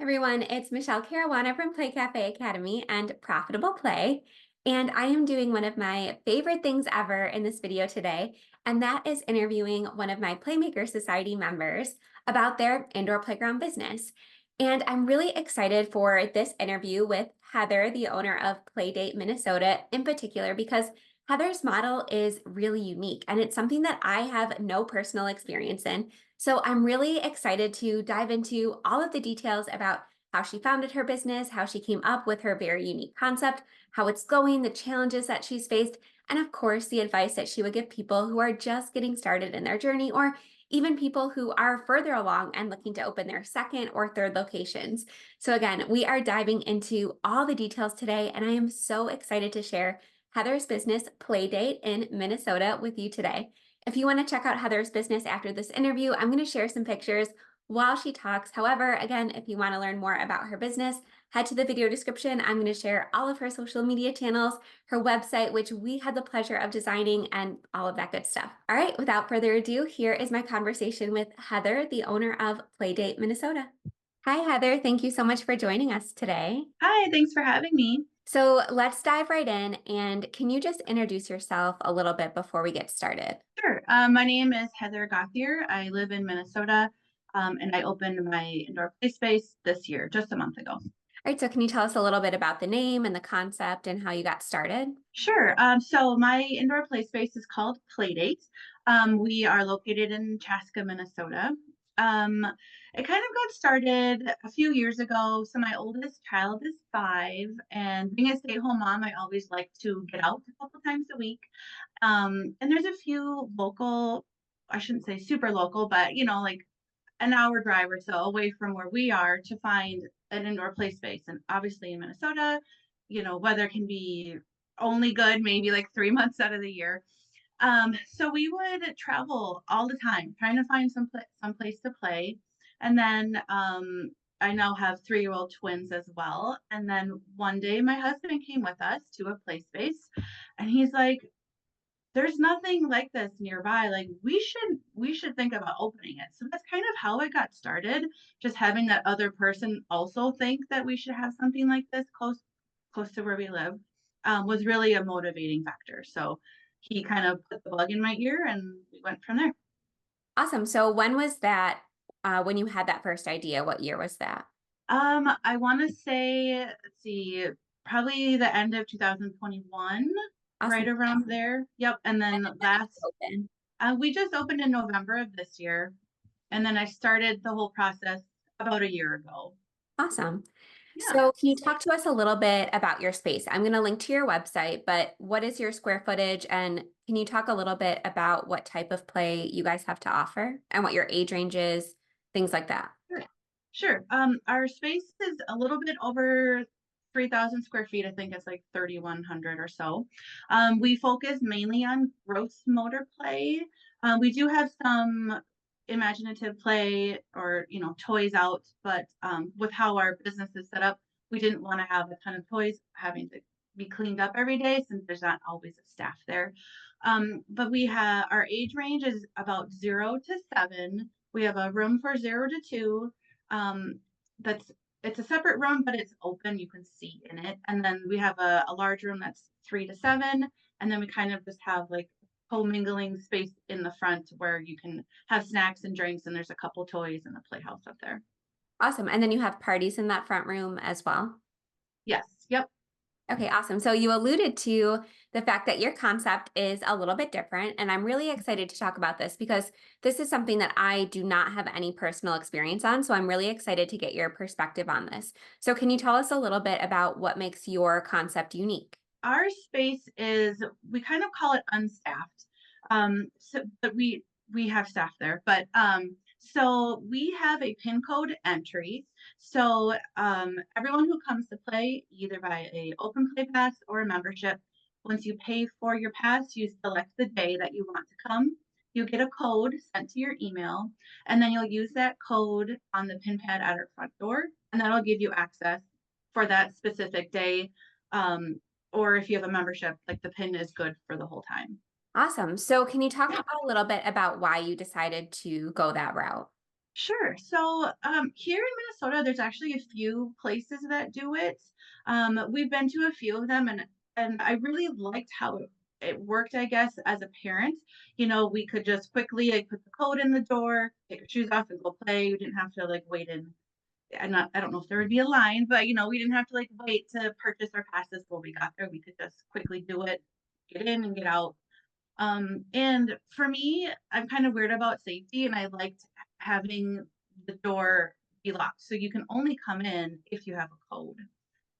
Everyone, it's Michelle Caruana from Play Cafe Academy and Profitable Play. And I am doing one of my favorite things ever in this video today, and that is interviewing one of my Playmaker Society members about their indoor playground business. And I'm really excited for this interview with Heather, the owner of Playdate Minnesota in particular, because Heather's model is really unique and it's something that I have no personal experience in. So I'm really excited to dive into all of the details about how she founded her business, how she came up with her very unique concept, how it's going, the challenges that she's faced, and of course, the advice that she would give people who are just getting started in their journey, or even people who are further along and looking to open their second or third locations. So again, we are diving into all the details today, and I am so excited to share Heather's business, Playdate, in Minnesota with you today. If you want to check out Heather's business after this interview, I'm going to share some pictures while she talks. However, again, if you want to learn more about her business, head to the video description. I'm going to share all of her social media channels, her website, which we had the pleasure of designing, and all of that good stuff. All right, without further ado, here is my conversation with Heather, the owner of Playdate Minnesota. Hi, Heather. Thank you so much for joining us today. Hi, thanks for having me. So let's dive right in. And can you just introduce yourself a little bit before we get started? Sure. My name is Heather Gauthier. I live in Minnesota, and I opened my indoor play space this year, just a month ago. All right, so can you tell us a little bit about the name and the concept and how you got started? Sure. So my indoor play space is called Playdate. We are located in Chaska, Minnesota. Um, it kind of got started a few years ago. So my oldest child is 5, and being a stay-at-home mom, I always like to get out a couple times a week. And there's a few local, I shouldn't say super local, but like an hour drive or so away from where we are to find an indoor play space. And obviously in Minnesota, weather can be only good maybe like 3 months out of the year. So we would travel all the time trying to find some place to play. And then I now have 3-year-old twins as well. And then one day my husband came with us to a play space, and he's like, there's nothing like this nearby. Like we should think about opening it. So that's kind of how it got started. Just having that other person also think that we should have something like this close to where we live, was really a motivating factor. So he kind of put the bug in my ear, and we went from there. Awesome. So when was that, when you had that first idea? What year was that? I want to say, let's see, probably the end of 2021, right Awesome. around there. Yep. And then Open. we just opened in November of this year. And then I started the whole process about a year ago. Awesome. Yeah. So can you talk to us a little bit about your space? I'm going to link to your website, but what is your square footage? And can you talk a little bit about what type of play you guys have to offer and what your age range is, things like that? Sure. Sure. Our space is a little bit over 3,000 square feet. I think it's like 3,100 or so. We focus mainly on gross motor play. We do have some imaginative play or, toys out, but with how our business is set up, we didn't want to have a ton of toys having to be cleaned up every day since there's not always a staff there. But we have our age range is about 0 to 7. We have a room for 0 to 2. Um, that's it's a separate room, but it's open. You can see in it. And then we have a large room that's 3 to 7. And then we kind of just have like co-mingling space in the front where you can have snacks and drinks. And there's a couple toys and a playhouse up there. Awesome. And then you have parties in that front room as well. Yes. Yep. Okay, awesome. So you alluded to the fact that your concept is a little bit different, and I'm really excited to talk about this because this is something that I do not have any personal experience on. So I'm really excited to get your perspective on this. So can you tell us a little bit about what makes your concept unique? Our space is, we kind of call it unstaffed. But we have staff there, but so we have a pin code entry. So everyone who comes to play, either by a open play pass or a membership, once you pay for your pass, you select the day that you want to come. You get a code sent to your email, and then you'll use that code on the pin pad at our front door, and that'll give you access for that specific day. Or if you have a membership, like the pin is good for the whole time. Awesome. So can you talk a little bit about why you decided to go that route? Sure. So here in Minnesota, there's actually a few places that do it. We've been to a few of them, and I really liked how it worked. I guess as a parent, we could just quickly like put the code in the door, take our shoes off, and go play. We didn't have to like wait in. I don't know if there would be a line, but we didn't have to like wait to purchase our passes when we got there. We could just quickly do it, get in and get out. And for me, I'm kind of weird about safety, and I liked having the door be locked. So you can only come in if you have a code.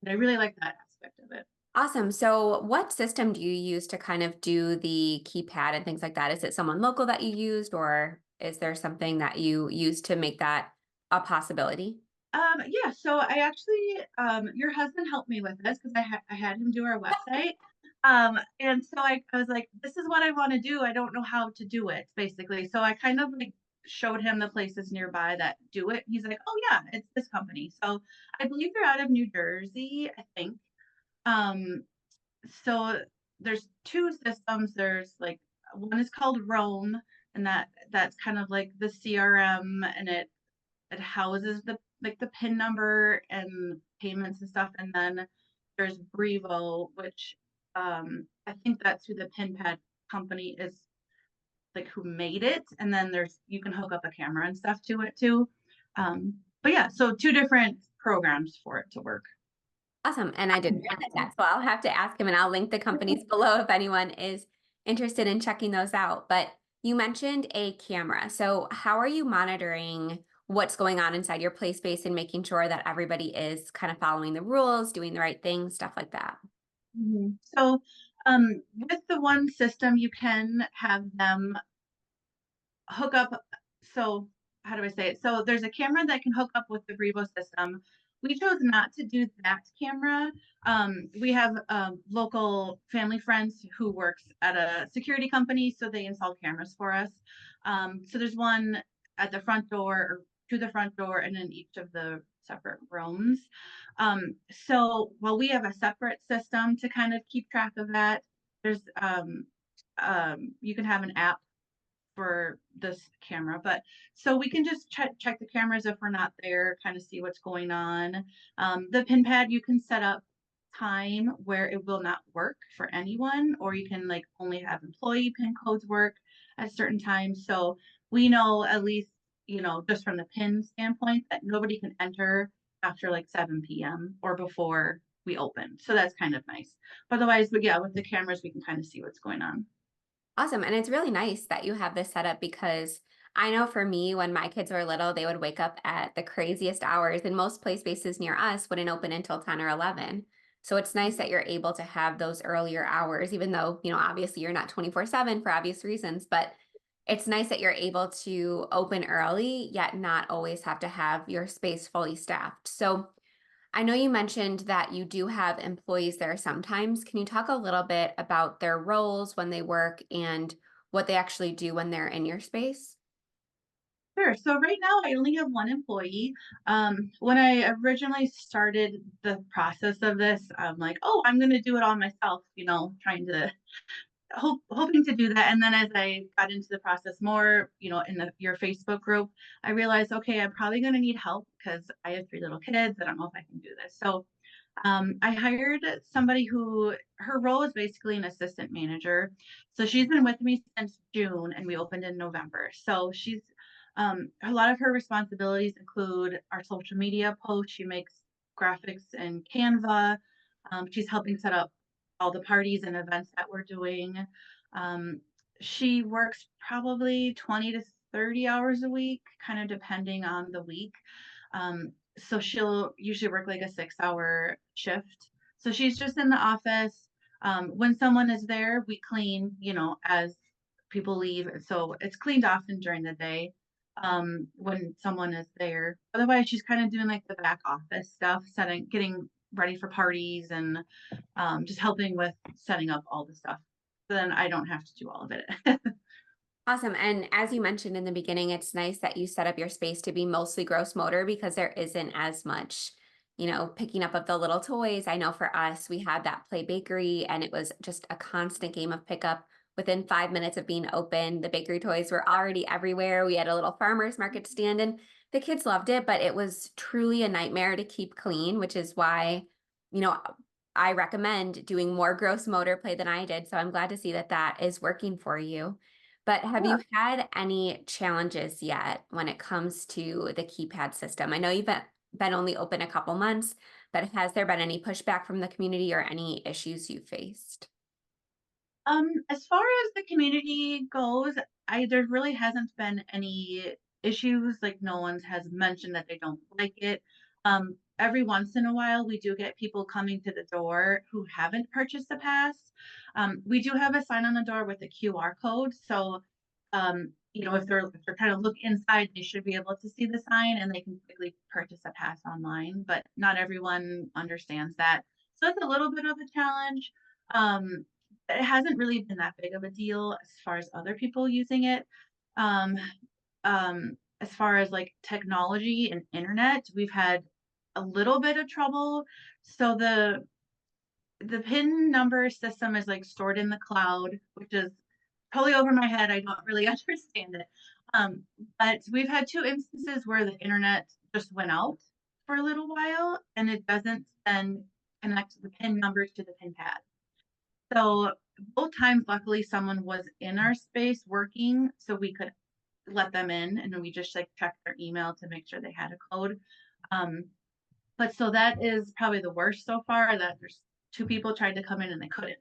And I really like that aspect of it. Awesome. So what system do you use to kind of do the keypad and things like that? Is it someone local that you used, or is there something that you used to make that a possibility? Yeah, so I actually, your husband helped me with this because I had him do our website. And so I was like, this is what I want to do. I don't know how to do it, basically. So I kind of like showed him the places nearby that do it. He's like, oh yeah, it's this company. So I believe they're out of New Jersey, I think. Um, so there's two systems. There's like one is called Roam, and that's kind of like the CRM, and it houses the like the PIN number and payments and stuff. And then there's Brevo, which I think that's who the PIN pad company is, like who made it. And then there's you can hook up a camera and stuff to it too. But yeah, so two different programs for it to work. Awesome. And I didn't know that, so I'll have to ask him and I'll link the companies below if anyone is interested in checking those out. But you mentioned a camera. So how are you monitoring what's going on inside your play space and making sure that everybody is kind of following the rules, doing the right thing, stuff like that? So with the one system, you can have them hook up. So how do I say it? So there's a camera that can hook up with the Brevo system. We chose not to do that camera. We have local family friends who works at a security company, so they install cameras for us. So there's one at the front door or to the front door and in each of the separate rooms. So while we have a separate system to kind of keep track of that, there's you can have an app for this camera. But so we can just check the cameras if we're not there, kind of see what's going on. The pin pad, you can set up time where it will not work for anyone, or you can like only have employee pin codes work at certain times. So we know at least, just from the pin standpoint, that nobody can enter after like 7 p.m. or before we open. So that's kind of nice. But otherwise, but yeah, with the cameras, we can kind of see what's going on. Awesome. And it's really nice that you have this set up because I know for me, when my kids were little, they would wake up at the craziest hours, and most play spaces near us wouldn't open until 10 or 11. So it's nice that you're able to have those earlier hours, even though, obviously you're not 24/7 for obvious reasons, but it's nice that you're able to open early, yet not always have to have your space fully staffed. So I know you mentioned that you do have employees there sometimes. Can you talk a little bit about their roles when they work and what they actually do when they're in your space? Sure. So right now I only have one employee. When I originally started the process of this, I'm like, oh, I'm going to do it all myself, trying to hoping to do that. And then as I got into the process more, in your Facebook group, I realized, okay, I'm probably going to need help because I have three little kids. I don't know if I can do this. So I hired somebody who her role is basically an assistant manager. So she's been with me since June and we opened in November. So she's a lot of her responsibilities include our social media posts. She makes graphics in Canva. She's helping set up all the parties and events that we're doing. Um, she works probably 20 to 30 hours a week, kind of depending on the week. So she'll usually work like a 6 hour shift. So she's just in the office. When someone is there, we clean, as people leave. So it's cleaned often during the day when someone is there. Otherwise, she's kind of doing like the back office stuff, getting ready for parties and just helping with setting up all the stuff. So then I don't have to do all of it. Awesome. And as you mentioned in the beginning, it's nice that you set up your space to be mostly gross motor because there isn't as much, picking up of the little toys. I know for us, we had that play bakery and it was just a constant game of pickup. within 5 minutes of being open. The bakery toys were already everywhere. We had a little farmer's market stand and the kids loved it, but it was truly a nightmare to keep clean, which is why, you know, I recommend doing more gross motor play than I did. So I'm glad to see that that is working for you. But have Yeah. you had any challenges yet when it comes to the keypad system? I know you've been only open a couple months, but has there been any pushback from the community or any issues you faced? As far as the community goes, there really hasn't been any issues. Like no one has mentioned that they don't like it. Every once in a while, we do get people coming to the door who haven't purchased the pass. We do have a sign on the door with a QR code, so if they're trying to look inside, they should be able to see the sign and they can quickly purchase a pass online. But not everyone understands that, so it's a little bit of a challenge. Um, it hasn't really been that big of a deal as far as other people using it. Um, as far as like technology and internet, we've had a little bit of trouble. So the PIN number system is like stored in the cloud, which is totally over my head. I don't really understand it. Um, but we've had two instances where the internet just went out for a little while and it doesn't then connect the PIN numbers to the PIN pad. So both times, luckily, someone was in our space working, so we could let them in, and then we just like checked their email to make sure they had a code. Um, but so that is probably the worst so far. That there's two people tried to come in and they couldn't.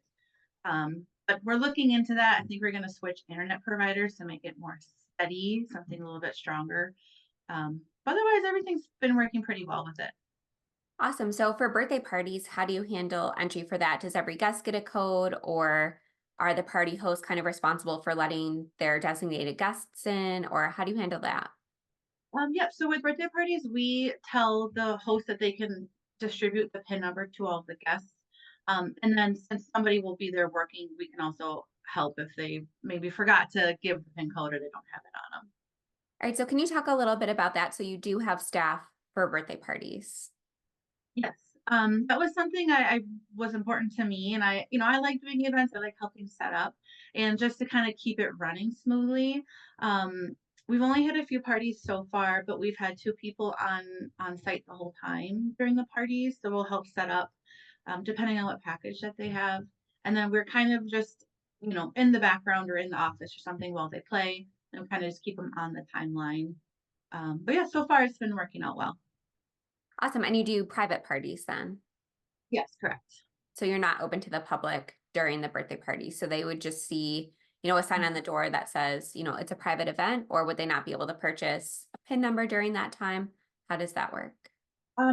But we're looking into that. I think we're going to switch internet providers to make it more steady, something a little bit stronger. But otherwise, everything's been working pretty well with it. Awesome. So for birthday parties, how do you handle entry for that? Does every guest get a code, or are the party hosts kind of responsible for letting their designated guests in, or how do you handle that? Yep. So with birthday parties, we tell the host that they can distribute the PIN number to all the guests. And then since somebody will be there working, we can also help if they maybe forgot to give the PIN code or they don't have it on them. All right, so can you talk a little bit about that? So you do have staff for birthday parties. Yes. That was something I was important to me, and I like doing events. I like helping set up, and just to kind of keep it running smoothly. Um, we've only had a few parties so far, but we've had two people on site the whole time during the parties, so we'll help set up, depending on what package that they have, and then we're kind of just in the background or in the office or something while they play, and kind of just keep them on the timeline. But yeah, so far it's been working out well. Awesome. And you do private parties then? Yes, correct. So you're not open to the public during the birthday party. So they would just see, a sign on the door that says, it's a private event, or would they not be able to purchase a PIN number during that time? How does that work?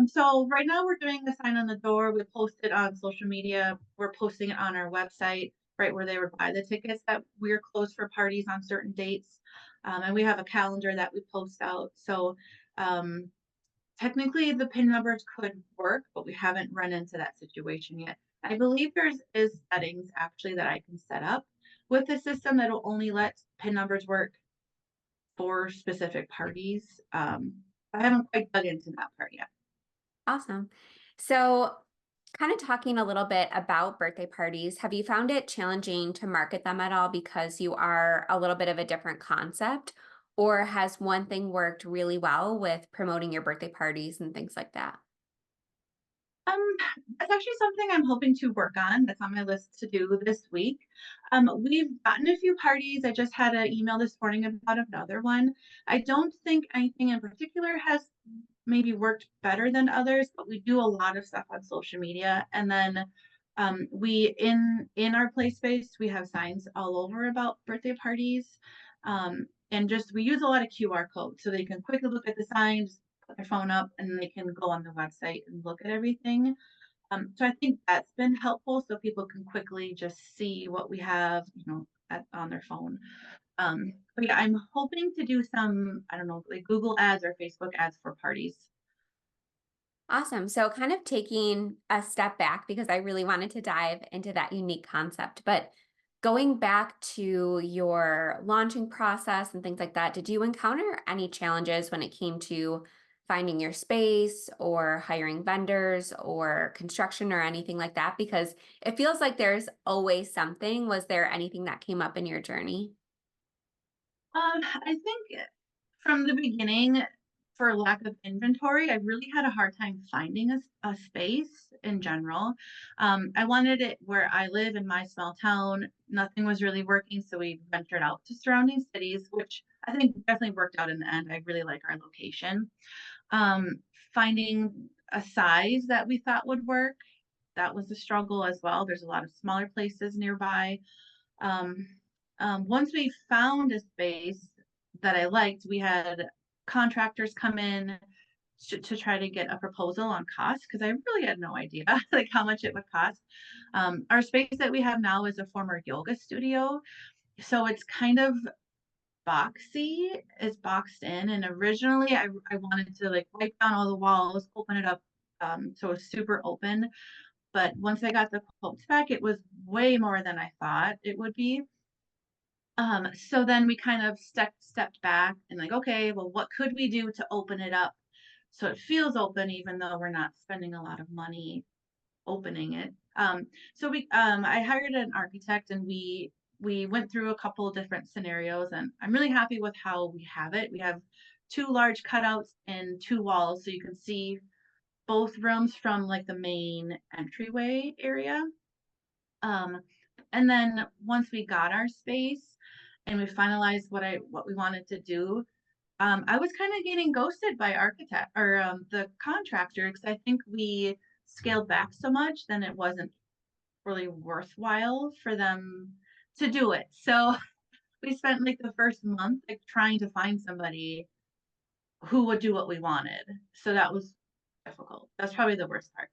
So right now we're doing the sign on the door. We post it on social media. We're posting it on our website, right where they would buy the tickets that we're closed for parties on certain dates. And we have a calendar that we post out. So um, technically the PIN numbers could work, but we haven't run into that situation yet. I believe is settings actually that I can set up with the system that'll only let PIN numbers work for specific parties. I haven't quite dug into that part yet. Awesome. So, kind of talking a little bit about birthday parties, have you found it challenging to market them at all because you are a little bit of a different concept? Or has one thing worked really well with promoting your birthday parties and things like that? Um, that's actually something I'm hoping to work on. That's on my list to do this week. We've gotten a few parties. I just had an email this morning about another one. I don't think anything in particular has maybe worked better than others, but we do a lot of stuff on social media. And then we in our play space, we have signs all over about birthday parties. And just we use a lot of QR codes so they can quickly look at the signs, put their phone up, and they can go on the website and look at everything. So I think that's been helpful so people can quickly just see what we have, on their phone. But yeah, I'm hoping to do some, I don't know, like Google ads or Facebook ads for parties. Awesome. So, kind of taking a step back because I really wanted to dive into that unique concept. But going back to your launching process and things like that, did you encounter any challenges when it came to finding your space or hiring vendors or construction or anything like that? Because it feels like there's always something. Was there anything that came up in your journey? I think from the beginning, for lack of inventory, I really had a hard time finding a space in general. I wanted it where I live in my small town. Nothing was really working, so we ventured out to surrounding cities, which I think definitely worked out in the end. I really like our location. Um, Finding a size that we thought would work, that was a struggle as well. There's a lot of smaller places nearby. Um, Once we found a space that I liked, we had contractors come in to try to get a proposal on cost because I really had no idea like how much it would cost. Our space that we have now is a former yoga studio, so it's kind of boxy. It's boxed in, and originally I wanted to like wipe down all the walls, open it up, so it's super open. But once I got the quotes back, it was way more than I thought it would be. So then we kind of stepped back and like, okay, well, what could we do to open it up so it feels open, even though we're not spending a lot of money opening it. So I hired an architect and we went through a couple of different scenarios, and I'm really happy with how we have it. We have two large cutouts and two walls, so you can see both rooms from like the main entryway area. Um, and then once we got our space and we finalized what we wanted to do, I was kind of getting ghosted by architect or the contractor because I think we scaled back so much, then it wasn't really worthwhile for them to do it. So we spent like the first month like trying to find somebody who would do what we wanted. So that was difficult. That's probably the worst part.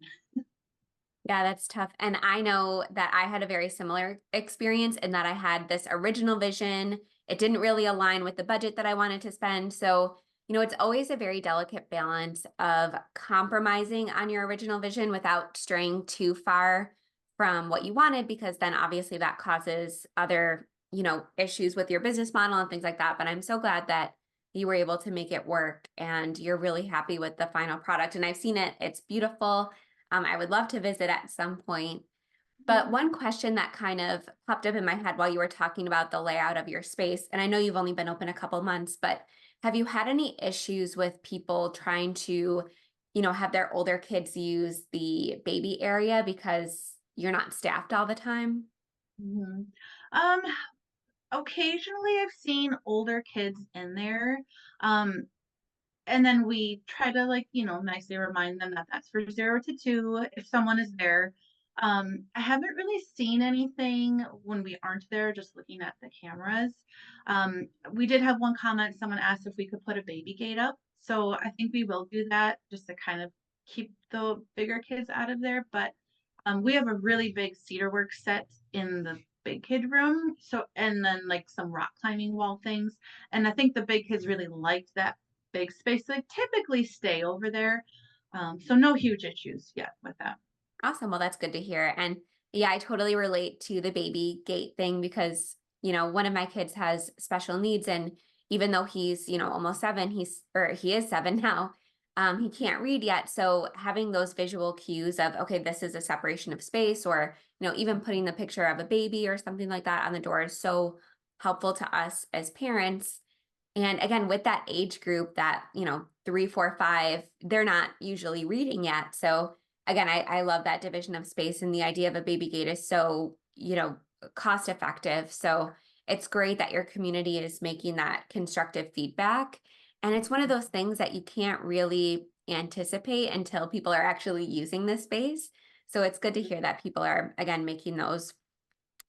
Yeah, that's tough. And I know that I had a very similar experience in that I had this original vision. It didn't really align with the budget that I wanted to spend. So, it's always a very delicate balance of compromising on your original vision without straying too far from what you wanted, because then obviously that causes other, issues with your business model and things like that. But I'm so glad that you were able to make it work and you're really happy with the final product. And I've seen it, it's beautiful. I would love to visit at some point. But one question that kind of popped up in my head while you were talking about the layout of your space, and I know you've only been open a couple months, but have you had any issues with people trying to, have their older kids use the baby area because you're not staffed all the time? Mhm. Um, Occasionally I've seen older kids in there. Um, and then we try to like nicely remind them that that's for 0 to 2 if someone is there. I haven't really seen anything when we aren't there, just looking at the cameras. We did have one comment, someone asked if we could put a baby gate up, so I think we will do that just to kind of keep the bigger kids out of there. But we have a really big cedarwork set in the big kid room, so and then like some rock climbing wall things, and I think the big kids really liked that big space. They typically stay over there. So no huge issues yet with that. Awesome. Well, that's good to hear. And yeah, I totally relate to the baby gate thing because, one of my kids has special needs. And even though he's, almost 7, he is 7 now, he can't read yet. So having those visual cues of, okay, this is a separation of space, or, even putting the picture of a baby or something like that on the door is so helpful to us as parents. And again, with that age group that, 3, 4, 5, they're not usually reading yet. So again, I love that division of space, and the idea of a baby gate is so, cost effective. So it's great that your community is making that constructive feedback. And it's one of those things that you can't really anticipate until people are actually using this space. So it's good to hear that people are, again, making those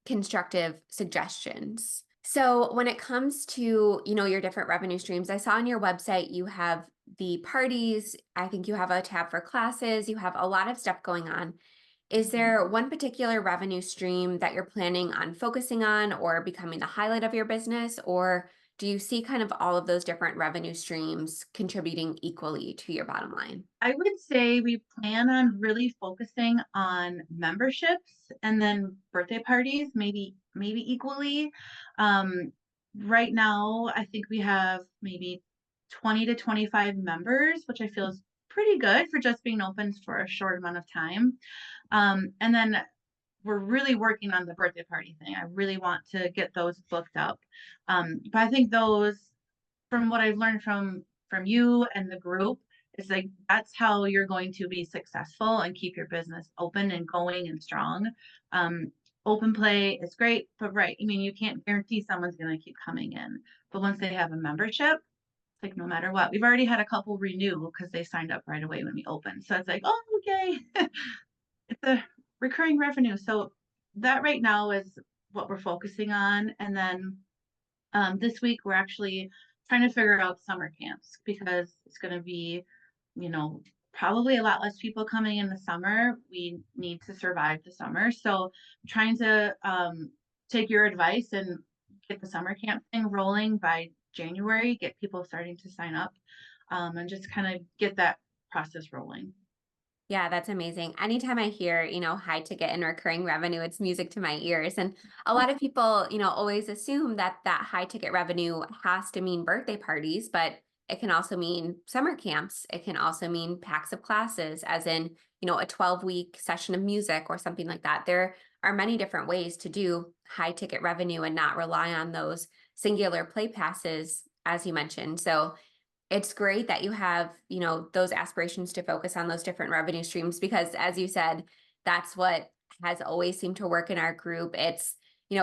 constructive suggestions. So when it comes to, your different revenue streams, I saw on your website you have the parties, I think you have a tab for classes, you have a lot of stuff going on. Is there one particular revenue stream that you're planning on focusing on or becoming the highlight of your business, or do you see kind of all of those different revenue streams contributing equally to your bottom line? I would say we plan on really focusing on memberships and then birthday parties, maybe equally. Um, right now, I think we have maybe 20 to 25 members, which I feel is pretty good for just being open for a short amount of time. And then we're really working on the birthday party thing. I really want to get those booked up. But I think those, from what I've learned from you and the group, is like that's how you're going to be successful and keep your business open and going and strong. Um, Open play is great, but right, I mean, you can't guarantee someone's going to keep coming in. But once they have a membership, like no matter what, we've already had a couple renew because they signed up right away when we opened. So it's like, oh, okay, it's a recurring revenue. So that right now is what we're focusing on. And then this week we're actually trying to figure out summer camps because it's going to be, you know, probably a lot less people coming in the summer. We need to survive the summer. So trying to take your advice and get the summer camp thing rolling by January, get people starting to sign up, and just kind of get that process rolling. Yeah, that's amazing. Anytime I hear, high ticket and recurring revenue, it's music to my ears. And a lot of people, always assume that that high ticket revenue has to mean birthday parties, but it can also mean summer camps. It can also mean packs of classes, as in, a 12-week session of music or something like that. There are many different ways to do high ticket revenue and not rely on those singular play passes, as you mentioned. So it's great that you have, those aspirations to focus on those different revenue streams because as you said, that's what has always seemed to work in our group. It's,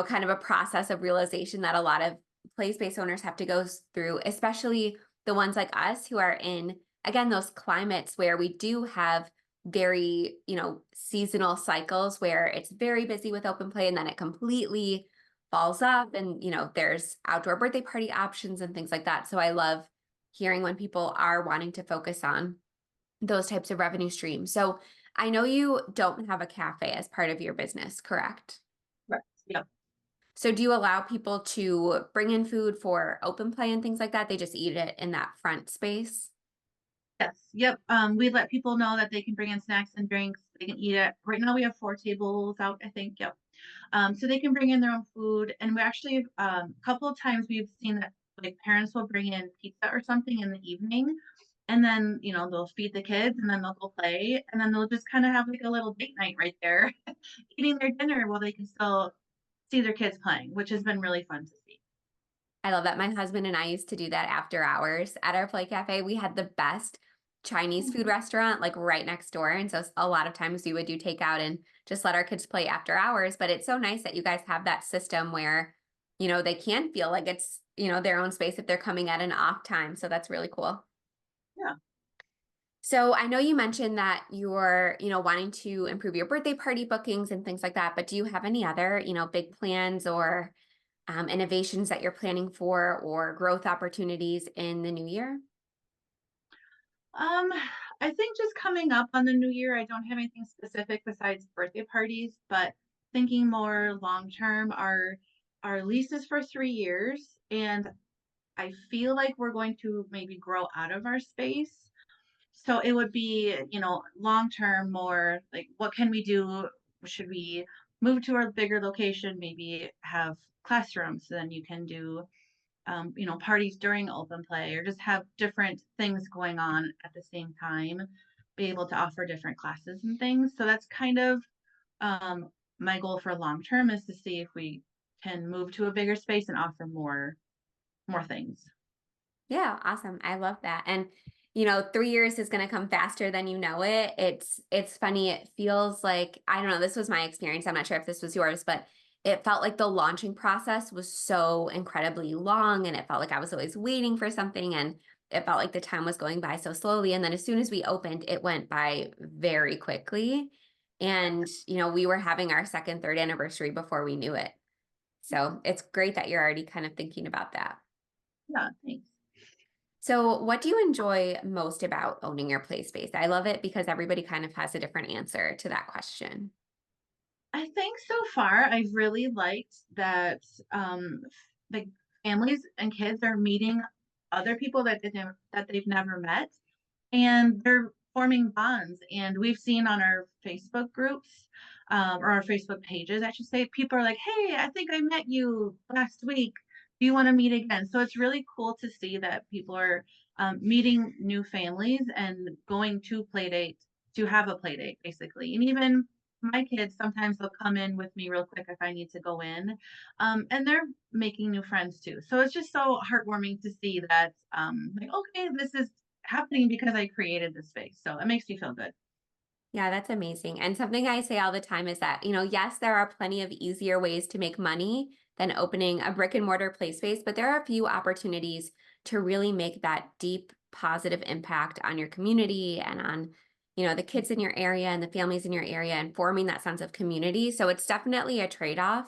kind of a process of realization that a lot of place-based owners have to go through, especially the ones like us who are in, again, those climates where we do have very, seasonal cycles where it's very busy with open play and then it completely falls off and, there's outdoor birthday party options and things like that. So I love hearing when people are wanting to focus on those types of revenue streams. So I know you don't have a cafe as part of your business, correct? Right. Yep. So do you allow people to bring in food for open play and things like that? They just eat it in that front space? Yes. Yep. We let people know that they can bring in snacks and drinks. They can eat it. Right now we have 4 tables out, I think. Yep. So they can bring in their own food. And we actually, a couple of times we've seen that like parents will bring in pizza or something in the evening. And then, they'll feed the kids and then they'll go play. And then they'll just kind of have like a little date night right there, eating their dinner while they can still see their kids playing, which has been really fun to see. I love that. My husband and I used to do that after hours at our play cafe. We had the best Chinese food restaurant like right next door. And so a lot of times we would do takeout and just let our kids play after hours. But it's so nice that you guys have that system where, they can feel like it's, their own space if they're coming at an off time. So that's really cool. Yeah. So I know you mentioned that you're, wanting to improve your birthday party bookings and things like that, but do you have any other, big plans or innovations that you're planning for or growth opportunities in the new year? Um, I think just coming up on the new year, I don't have anything specific besides birthday parties, but thinking more long term, our lease is for 3 years, and I feel like we're going to maybe grow out of our space. So it would be, long term, more like what can we do? Should we move to a bigger location, maybe have classrooms, so then you can do parties during open play or just have different things going on at the same time, be able to offer different classes and things. So that's kind of my goal for long term is to see if we can move to a bigger space and offer more things. Yeah, awesome. I love that. And 3 years is going to come faster than you know it. It's funny. It feels like, I don't know, this was my experience. I'm not sure if this was yours, but it felt like the launching process was so incredibly long and it felt like I was always waiting for something and it felt like the time was going by so slowly. And then as soon as we opened, it went by very quickly. And, we were having our second, third anniversary before we knew it. So it's great that you're already kind of thinking about that. Yeah, thanks. So, what do you enjoy most about owning your play space? I love it because everybody kind of has a different answer to that question. I think so far I've really liked that the families and kids are meeting other people that they've never met, and they're forming bonds. And we've seen on our Facebook groups, or our Facebook pages, I should say, people are like, "Hey, I think I met you last week. Do you want to meet again?" So it's really cool to see that people are meeting new families and going to play date to have a play date, basically. And even my kids, sometimes they'll come in with me real quick if I need to go in. And they're making new friends too. So it's just so heartwarming to see that, like, okay, this is happening because I created this space. So it makes me feel good. Yeah, that's amazing. And something I say all the time is that, yes, there are plenty of easier ways to make money than opening a brick and mortar play space, but there are a few opportunities to really make that deep positive impact on your community and on, the kids in your area and the families in your area and forming that sense of community. So it's definitely a trade-off.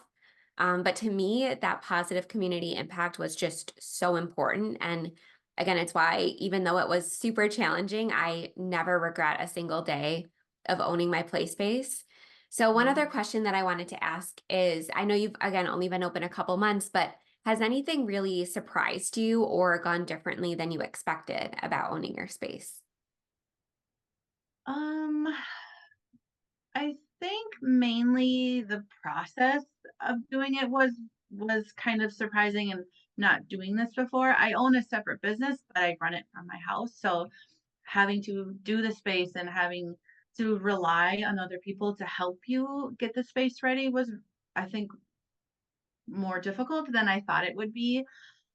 But to me, that positive community impact was just so important. And again, it's why even though it was super challenging, I never regret a single day of owning my play space. So one other Mhm. question that I wanted to ask is, I know you've again only been open a couple months, but has anything really surprised you or gone differently than you expected about owning your space? Um, I think mainly the process of doing it was kind of surprising and not doing this before. I own a separate business, but I run it from my house. So having to do the space and having to rely on other people to help you get the space ready was, I think, more difficult than I thought it would be.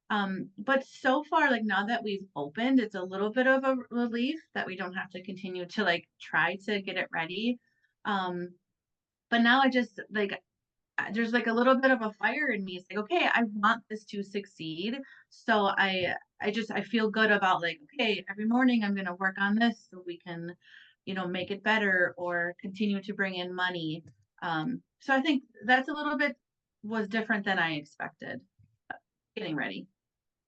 But so far, like now that we've opened, it's a little bit of a relief that we don't have to continue to like try to get it ready. Um, but now I just like there's like a little bit of a fire in me. It's like, okay, I want this to succeed. So I feel good about like, okay, every morning I'm gonna work on this so we can, make it better or continue to bring in money. So I think that's a little bit was different than I expected getting ready.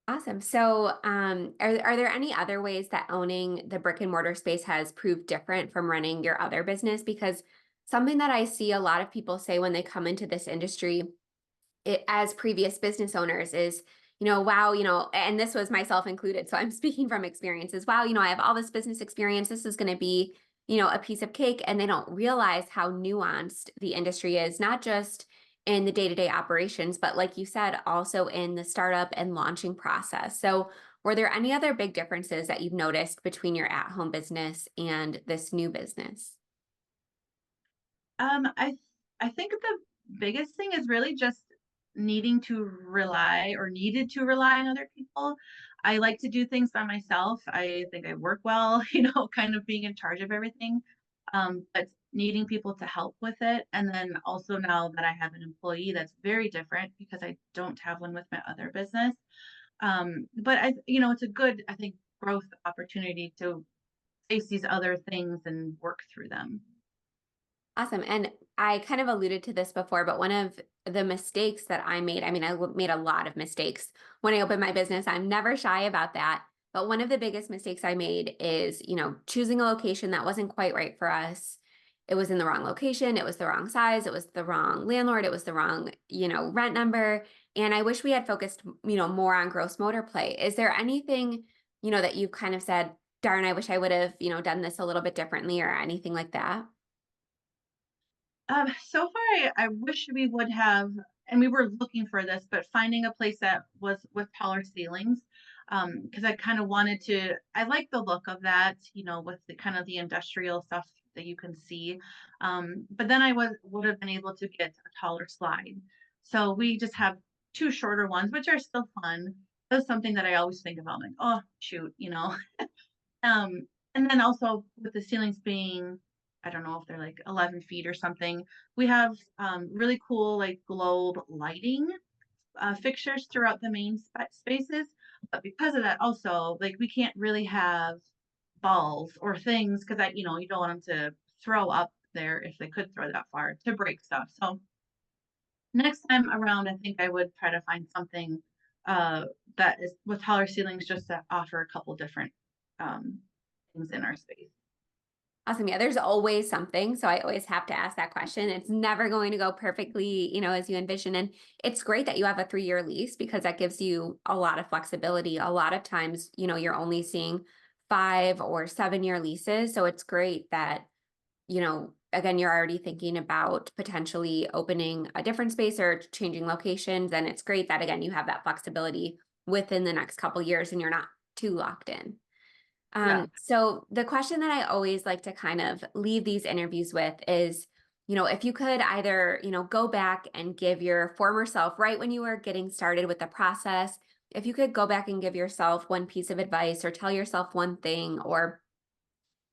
Awesome. So, are there any other ways that owning the brick and mortar space has proved different from running your other business? Because something that I see a lot of people say when they come into this industry as previous business owners is, wow, and this was myself included. So I'm speaking from experiences. Wow, I have all this business experience. This is going to be, a piece of cake. And they don't realize how nuanced the industry is, not just in the day-to-day operations, but like you said, also in the startup and launching process. So were there any other big differences that you've noticed between your at-home business and this new business? Um, I th- I think the biggest thing is really just needing to rely or needed to rely on other people. I like to do things by myself. I think I work well, kind of being in charge of everything. But needing people to help with it. And then also now that I have an employee, that's very different because I don't have one with my other business. But it's a good, I think, growth opportunity to face these other things and work through them. Awesome. And I kind of alluded to this before, but one of the mistakes that I made, I mean, made a lot of mistakes when I opened my business. I'm never shy about that. But one of the biggest mistakes I made is, choosing a location that wasn't quite right for us. It was in the wrong location. It was the wrong size. It was the wrong landlord. It was the wrong, rent number. And I wish we had focused, more on gross motor play. Is there anything, that you kind of said, darn, I wish I would have, done this a little bit differently or anything like that? So far, I wish we would have, and we were looking for this, but finding a place that was with taller ceilings, because I kind of wanted to. I like the look of that, with the kind of the industrial stuff that you can see. But then I would have been able to get a taller slide. So we just have two shorter ones, which are still fun. That's something that I always think about, like, oh shoot, and then also with the ceilings being, I don't know if they're like 11 feet or something, we have really cool like globe lighting fixtures throughout the main spaces. But because of that, also, like we can't really have balls or things because you don't want them to throw up there if they could throw that far to break stuff. So next time around, I think I would try to find something uh, that is with taller ceilings just to offer a couple different um, things in our space. Awesome. Yeah, there's always something. So I always have to ask that question. It's never going to go perfectly, as you envision. And it's great that you have a 3-year lease because that gives you a lot of flexibility. A lot of times, you're only seeing 5 or 7 year leases. So it's great that, again, you're already thinking about potentially opening a different space or changing locations. And it's great that, again, you have that flexibility within the next couple years and you're not too locked in. Yeah. So the question that I always like to kind of leave these interviews with is, if you could either, go back and give your former self right when you were getting started with the process, if you could go back and give yourself one piece of advice or tell yourself one thing or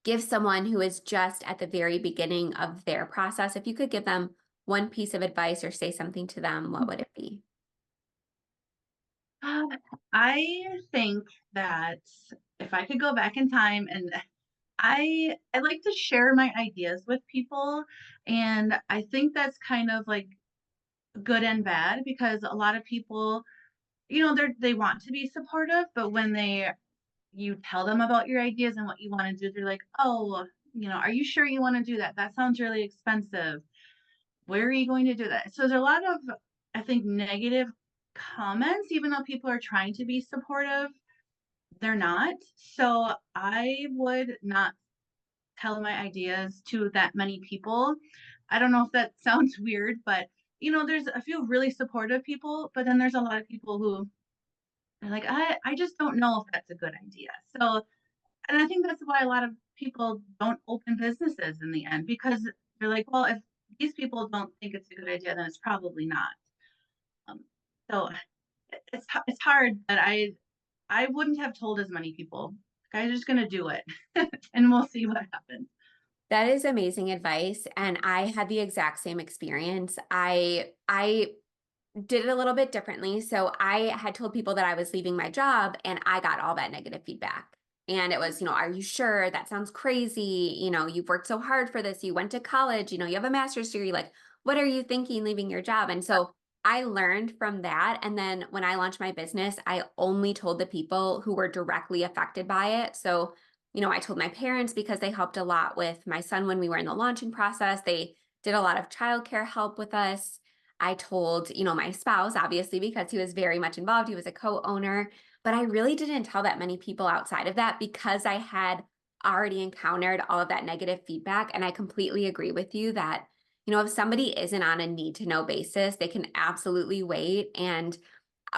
give someone who is just at the very beginning of their process, if you could give them one piece of advice or say something to them, what would it be? Uh, I think that if I could go back in time and I like to share my ideas with people, and I think that's kind of like good and bad because a lot of people, they want to be supportive, but when you tell them about your ideas and what you want to do, they're like, "Oh, are you sure you want to do that? That sounds really expensive. Where are you going to do that?" So there's a lot of, I think, negative comments, even though people are trying to be supportive, they're not. So I would not tell my ideas to that many people. I don't know if that sounds weird, but there's a few really supportive people, but then there's a lot of people who are like, I just don't know if that's a good idea. So, and I think that's why a lot of people don't open businesses in the end because they're like, well, if these people don't think it's a good idea, then it's probably not. Um, so it's hard, but I wouldn't have told as many people. I'm just gonna do it, and we'll see what happens. That is amazing advice. And I had the exact same experience. I did it a little bit differently. So I had told people that I was leaving my job and I got all that negative feedback. And it was, are you sure? That sounds crazy. You've worked so hard for this. You went to college, you have a master's degree. Like, what are you thinking leaving your job? And so I learned from that. And then when I launched my business, I only told the people who were directly affected by it. So, I told my parents because they helped a lot with my son when we were in the launching process. They did a lot of childcare help with us. I told, my spouse, obviously, because he was very much involved. He was a co-owner, but I really didn't tell that many people outside of that because I had already encountered all of that negative feedback. And I completely agree with you that, if somebody isn't on a need to know basis, they can absolutely wait. And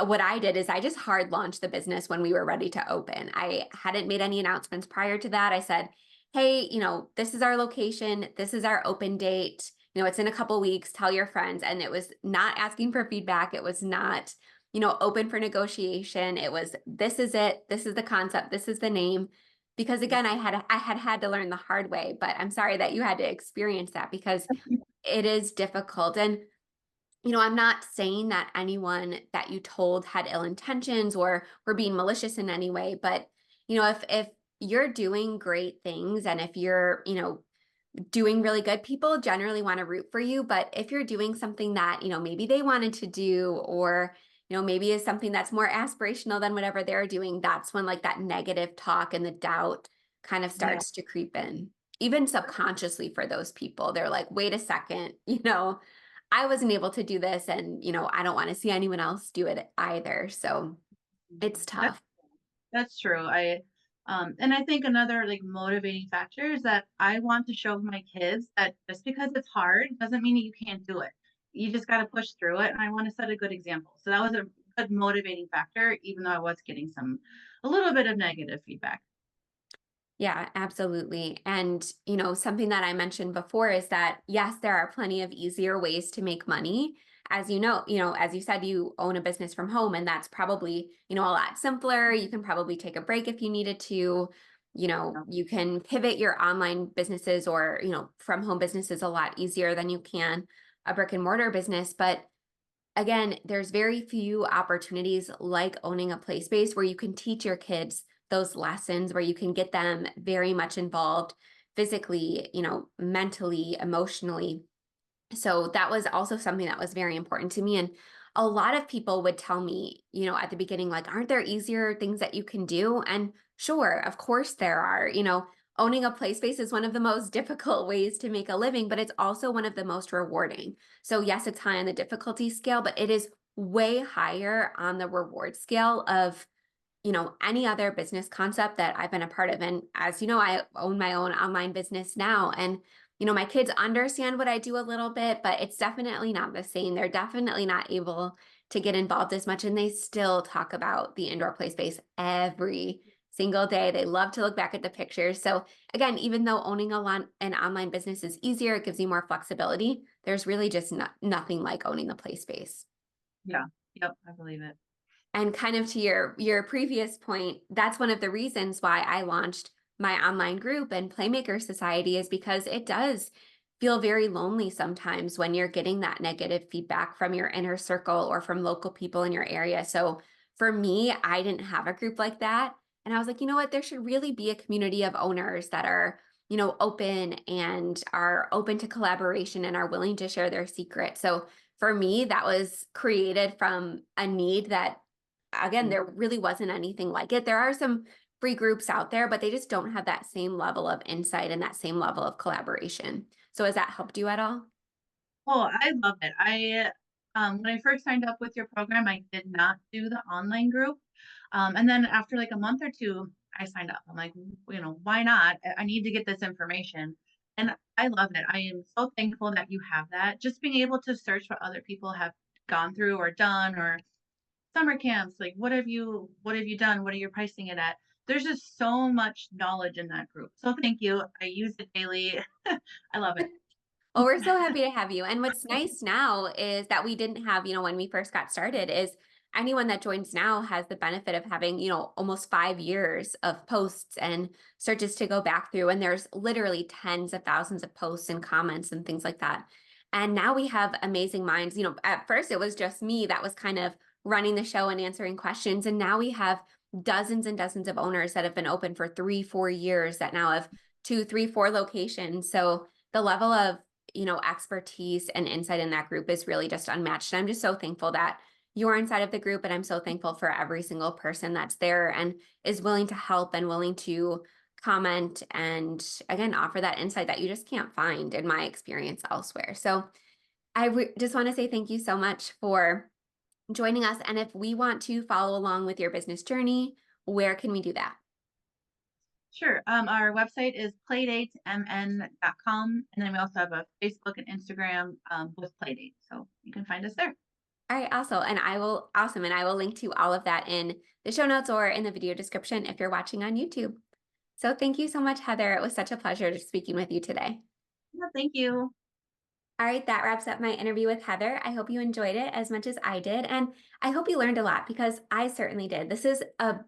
what I did is I just hard launched the business when we were ready to open. I hadn't made any announcements prior to that. I said, hey, this is our location, this is our open date. It's in a couple weeks, tell your friends. And it was not asking for feedback. It was not, open for negotiation. It was, this is it. This is the concept. This is the name. Because again, I had to learn the hard way, but I'm sorry that you had to experience that because it is difficult. And I'm not saying that anyone that you told had ill intentions or were being malicious in any way, but if you're doing great things and if you're, doing really good, people generally want to root for you. But if you're doing something that, maybe they wanted to do, or, maybe is something that's more aspirational than whatever they're doing, that's when like that negative talk and the doubt kind of Yeah. starts to creep in, even subconsciously for those people. They're like, wait a second, I wasn't able to do this and, I don't want to see anyone else do it either. So it's That tough. that's true. And I think another like motivating factor is that I want to show my kids that just because it's hard doesn't mean that you can't do it. You just got to push through it. And I want to set a good example. So that was a good motivating factor, even though I was getting a little bit of negative feedback. Yeah, absolutely. And, something that I mentioned before is that yes, there are plenty of easier ways to make money. As you said, you own a business from home, and that's probably, a lot simpler. You can probably take a break if you needed to. You can pivot your online businesses or, from home businesses a lot easier than you can a brick and mortar business. But again, there's very few opportunities like owning a play space where you can teach your kids those lessons, where you can get them very much involved physically, mentally, emotionally. So that was also something that was very important to me. And a lot of people would tell me, at the beginning, like, aren't there easier things that you can do? And sure, of course there are. Owning a play space is one of the most difficult ways to make a living, but it's also one of the most rewarding. So yes, it's high on the difficulty scale, but it is way higher on the reward scale of any other business concept that I've been a part of. And as you know, I own my own online business now. And, my kids understand what I do a little bit, but it's definitely not the same. They're definitely not able to get involved as much. And they still talk about the indoor play space every single day. They love to look back at the pictures. So again, even though owning an online business is easier, it gives you more flexibility. There's really just nothing like owning the play space. Yeah. Yep, I believe it. And kind of to your previous point, that's one of the reasons why I launched my online group and Playmaker Society is because it does feel very lonely sometimes when you're getting that negative feedback from your inner circle or from local people in your area. So for me, I didn't have a group like that. And I was like, you know what? There should really be a community of owners that are, open and are open to collaboration and are willing to share their secrets. So for me, that was created from a need that again, Mm. there really wasn't anything like it. There are some free groups out there, but they just don't have that same level of insight and that same level of collaboration. So has that helped you at all? Oh, I love it. When I first signed up with your program, I did not do the online group. And then after like a month or two, I signed up. I'm like, why not? I need to get this information. And I love it. I am so thankful that you have that. Just being able to search what other people have gone through or done or summer camps, like what have you done? What are you pricing it at? There's just so much knowledge in that group. So thank you. I use it daily. I love it. Well, we're so happy to have you. And what's nice now is that we didn't have, when we first got started, is anyone that joins now has the benefit of having, almost 5 years of posts and searches to go back through. And there's literally tens of thousands of posts and comments and things like that. And now we have amazing minds. At first it was just me that was kind of running the show and answering questions. And now we have dozens and dozens of owners that have been open for 3, 4 years that now have 2, 3, 4 locations. So the level of expertise and insight in that group is really just unmatched. And I'm just so thankful that you're inside of the group. And I'm so thankful for every single person that's there and is willing to help and willing to comment and again offer that insight that you just can't find in my experience elsewhere. So just want to say thank you so much for joining us. And if we want to follow along with your business journey, where can we do that? Sure. Our website is playdatesmn.com. And then we also have a Facebook and Instagram with Playdate. So you can find us there. All right, awesome. And I will link to all of that in the show notes or in the video description if you're watching on YouTube. So thank you so much, Heather. It was such a pleasure speaking with you today. Yeah, thank you. All right, that wraps up my interview with Heather. I hope you enjoyed it as much as I did. And I hope you learned a lot because I certainly did. This is a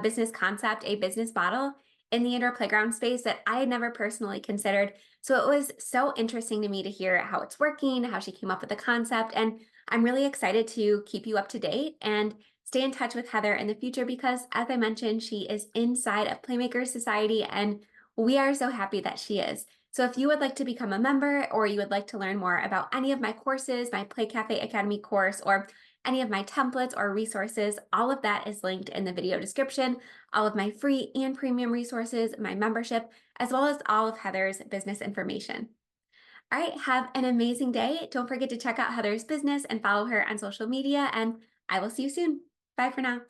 business concept, a business model in the indoor playground space that I had never personally considered. So it was so interesting to me to hear how it's working, how she came up with the concept. And I'm really excited to keep you up to date and stay in touch with Heather in the future because, as I mentioned, she is inside of Playmaker Society and we are so happy that she is. So if you would like to become a member or you would like to learn more about any of my courses, my Play Cafe Academy course, or any of my templates or resources, all of that is linked in the video description. All of my free and premium resources, my membership, as well as all of Heather's business information. All right, have an amazing day. Don't forget to check out Heather's business and follow her on social media, and I will see you soon. Bye for now.